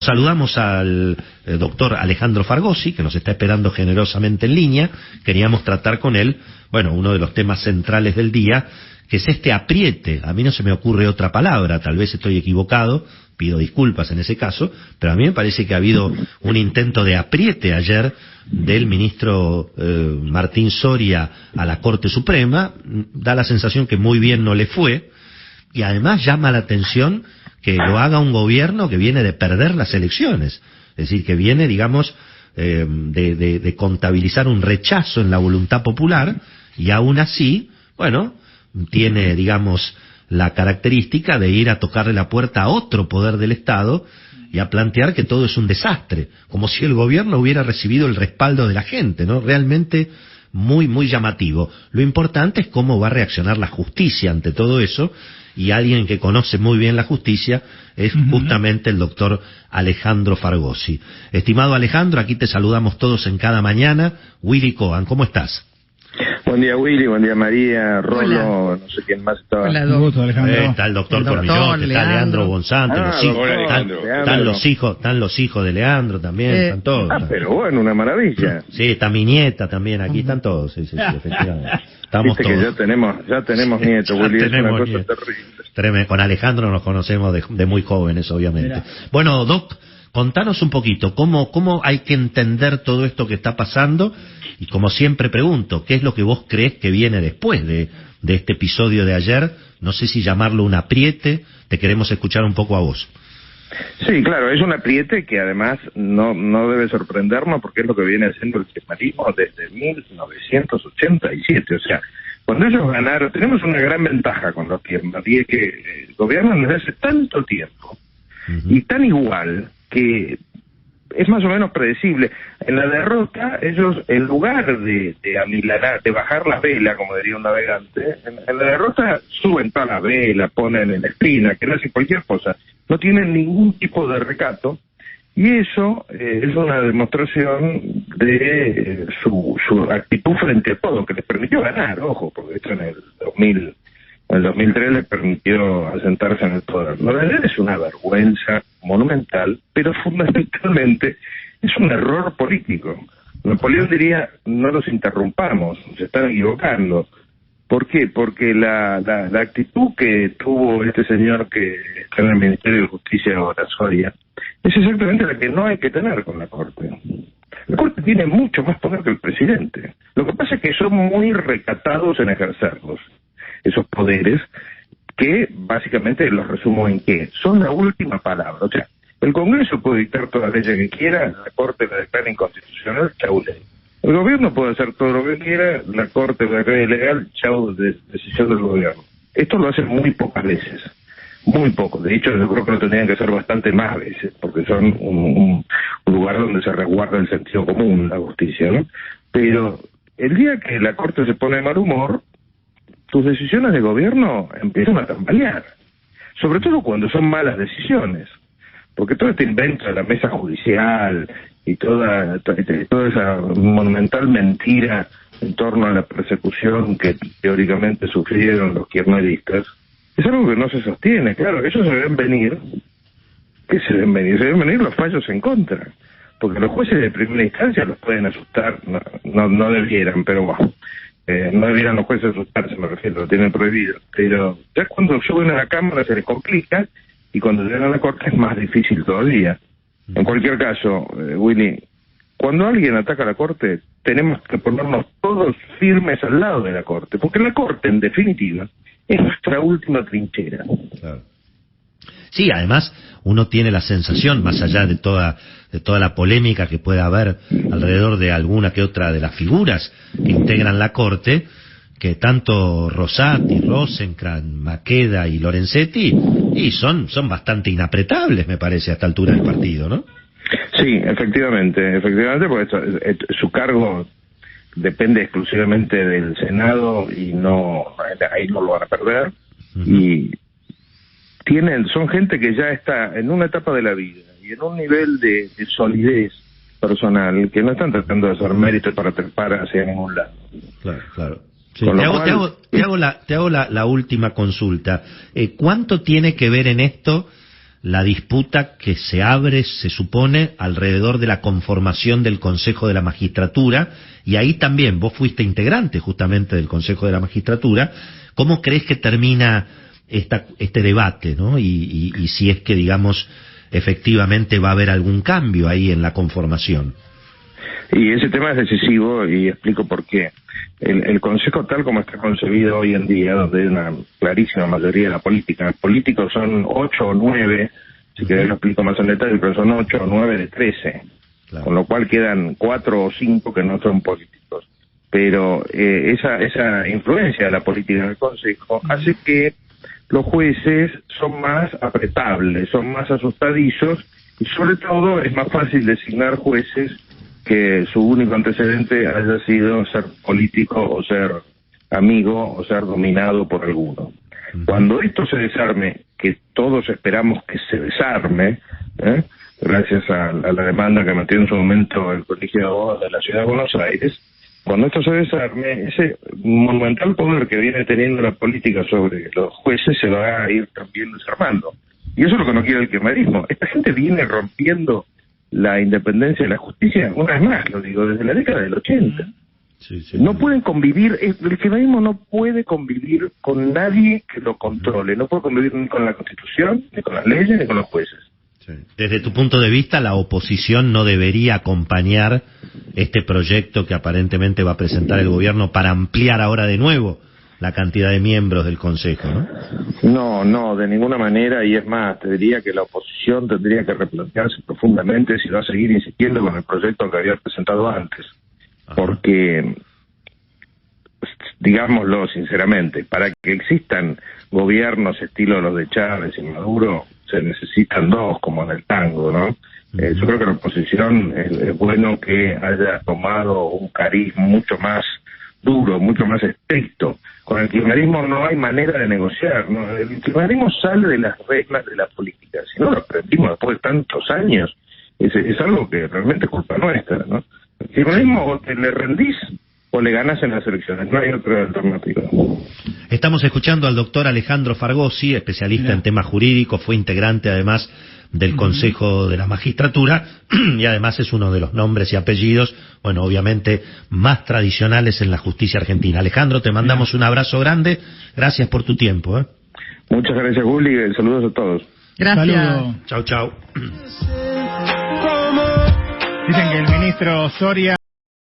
Saludamos al doctor Alejandro Fargosi, que nos está esperando generosamente en línea. Queríamos tratar con él, bueno, uno de los temas centrales del día, que es este apriete. A mí no se me ocurre otra palabra, tal vez estoy equivocado, pido disculpas en ese caso, pero a mí me parece que ha habido un intento de apriete ayer del ministro Martín Soria a la Corte Suprema. Da la sensación que muy bien no le fue, y además llama la atención que lo haga un gobierno que viene de perder las elecciones, es decir, que viene, digamos, de contabilizar un rechazo en la voluntad popular, y aún así, bueno, tiene, digamos, la característica de ir a tocarle la puerta a otro poder del Estado y a plantear que todo es un desastre, como si el gobierno hubiera recibido el respaldo de la gente, ¿no? Realmente muy, muy llamativo. Lo importante es cómo va a reaccionar la justicia ante todo eso, y alguien que conoce muy bien la justicia es justamente el doctor Alejandro Fargosi. Estimado Alejandro, aquí te saludamos todos en Cada Mañana. Willy Cohen, ¿cómo estás? Buen día, Willy, buen día, María, Rolo, no sé quién más estaba. Hola, gusto, Alejandro. Está el doctor Cormillón, está Leandro Bonzante, están los hijos de Leandro también, están todos. Pero bueno, una maravilla. Sí, está mi nieta también, aquí están todos, sí, efectivamente. Estamos todos. Que ya tenemos nietos, Willy, es una cosa terrible. Con Alejandro nos conocemos de muy jóvenes, obviamente. Mira. Bueno, Doc, contanos un poquito, ¿cómo hay que entender todo esto que está pasando? Y como siempre pregunto, ¿qué es lo que vos crees que viene después de este episodio de ayer? No sé si llamarlo un apriete, te queremos escuchar un poco a vos. Sí, claro, es un apriete que además no debe sorprendernos, porque es lo que viene haciendo el kirchnerismo desde 1987. O sea, cuando ellos ganaron, tenemos una gran ventaja con los tiempos, y es que gobiernan desde hace tanto tiempo, y tan igual, que es más o menos predecible. En la derrota, ellos, en lugar de amilanar, de bajar la vela, como diría un navegante, en la derrota suben toda la vela, ponen en la espina, que no hacen cualquier cosa, no tienen ningún tipo de recato, y eso es una demostración de su actitud frente a todo, que les permitió ganar, ojo, porque esto en el 2003 les permitió asentarse en el poder. La verdad es una vergüenza monumental, pero fundamentalmente es un error político. Napoleón diría, no los interrumpamos, se están equivocando. ¿Por qué? Porque la actitud que tuvo este señor que está en el Ministerio de Justicia ahora, Soria, es exactamente la que no hay que tener con la Corte. La Corte tiene mucho más poder que el presidente. Lo que pasa es que son muy recatados en ejercerlos, esos poderes, que básicamente los resumo en qué son la última palabra. O sea, el Congreso puede dictar toda la ley que quiera, la Corte la declara inconstitucional, chau ley. El gobierno puede hacer todo lo que quiera, la Corte la declara ilegal, chau decisión del gobierno. Esto lo hacen muy pocas veces, muy poco. De hecho, yo creo que lo tendrían que hacer bastante más veces, porque son un lugar donde se resguarda el sentido común, la justicia, ¿no? Pero el día que la Corte se pone de mal humor, tus decisiones de gobierno empiezan a tambalear, sobre todo cuando son malas decisiones, porque todo este invento de la mesa judicial y toda esa monumental mentira en torno a la persecución que teóricamente sufrieron los kirchneristas es algo que no se sostiene. Claro, ellos se deben venir. ¿Qué se deben venir? Se deben venir los fallos en contra, porque los jueces de primera instancia los pueden asustar, no debieran, pero bueno. No debieran los jueces asustarse, me refiero, lo tienen prohibido. Pero ya cuando suben a la Cámara se les complica, y cuando llegan a la Corte es más difícil todavía. En cualquier caso, Willy, cuando alguien ataca a la Corte, tenemos que ponernos todos firmes al lado de la Corte, porque la Corte, en definitiva, es nuestra última trinchera. Claro. Sí, además uno tiene la sensación, más allá de toda la polémica que pueda haber alrededor de alguna que otra de las figuras que integran la Corte, que tanto Rosati, Rosenkrantz, Maqueda y Lorenzetti son bastante inapretables, me parece, a esta altura del partido, ¿no? Sí, efectivamente, porque su cargo depende exclusivamente del Senado, y ahí no lo van a perder. Y son gente que ya está en una etapa de la vida y en un nivel de solidez personal que no están tratando de hacer méritos para trepar hacia ningún lado. Claro. Sí. Te hago la última consulta. ¿Cuánto tiene que ver en esto la disputa que se abre, se supone, alrededor de la conformación del Consejo de la Magistratura, y ahí también vos fuiste integrante justamente del Consejo de la Magistratura. ¿Cómo crees que termina este debate, ¿no? Y si es que, digamos, efectivamente va a haber algún cambio ahí en la conformación. Y ese tema es decisivo y explico por qué. El Consejo tal como está concebido hoy en día, donde hay una clarísima mayoría de la política, políticos son 8 o 9, si querés lo explico más en detalle, pero son 8 o 9 de 13, claro. Con lo cual quedan 4 o 5 que no son políticos. Pero esa influencia de la política en el Consejo hace que los jueces son más apretables, son más asustadizos, y sobre todo es más fácil designar jueces que su único antecedente haya sido ser político o ser amigo o ser dominado por alguno. Cuando esto se desarme, que todos esperamos que se desarme, gracias a la demanda que metió en su momento el Colegio de Abogados de la Ciudad de Buenos Aires, cuando esto se desarme, ese monumental poder que viene teniendo la política sobre los jueces se va a ir también desarmando. Y eso es lo que no quiere el kirchnerismo. Esta gente viene rompiendo la independencia de la justicia, una vez más, lo digo, desde la década del 80. Sí, no pueden convivir, el kirchnerismo no puede convivir con nadie que lo controle, no puede convivir ni con la Constitución, ni con las leyes, ni con los jueces. Sí. Desde tu punto de vista, la oposición no debería acompañar este proyecto que aparentemente va a presentar el gobierno para ampliar ahora de nuevo la cantidad de miembros del Consejo, ¿no? No, de ninguna manera, y es más, te diría que la oposición tendría que replantearse profundamente si va a seguir insistiendo con el proyecto que había presentado antes. Ajá. Porque, digámoslo sinceramente, para que existan gobiernos estilo los de Chávez y Maduro, se necesitan dos, como en el tango, ¿no? Yo creo que la oposición es bueno que haya tomado un cariz mucho más duro, mucho más estricto. Con el kirchnerismo no hay manera de negociar, ¿no? El kirchnerismo sale de las reglas de la política. Si no lo aprendimos después de tantos años, es algo que realmente es culpa nuestra, ¿no? El kirchnerismo o te le rendís o le ganas en las elecciones, no hay otra alternativa. Estamos escuchando al doctor Alejandro Fargossi, especialista en temas jurídicos, fue integrante además del Consejo de la Magistratura y además es uno de los nombres y apellidos, bueno, obviamente más tradicionales en la justicia argentina. Alejandro, te mandamos un abrazo grande, gracias por tu tiempo. Muchas gracias, Juli, saludos a todos. Gracias. Chau, chau. Dicen que el ministro Soria